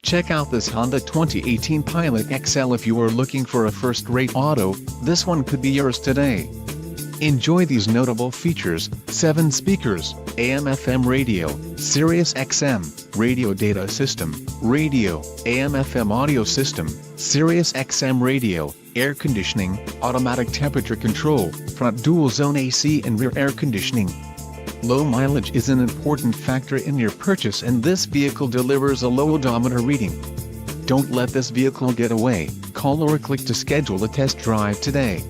Check out this Honda 2018 Pilot XL. If you are looking for a first-rate auto, this one could be yours today. Enjoy these notable features: 7 speakers, AM/FM radio, Sirius XM, radio data system, radio, AM/FM audio system, Sirius XM radio, air conditioning, automatic temperature control, front dual-zone AC and rear air conditioning. Low mileage is an important factor in your purchase, and this vehicle delivers a low odometer reading. Don't let this vehicle get away. Call or click to schedule a test drive today.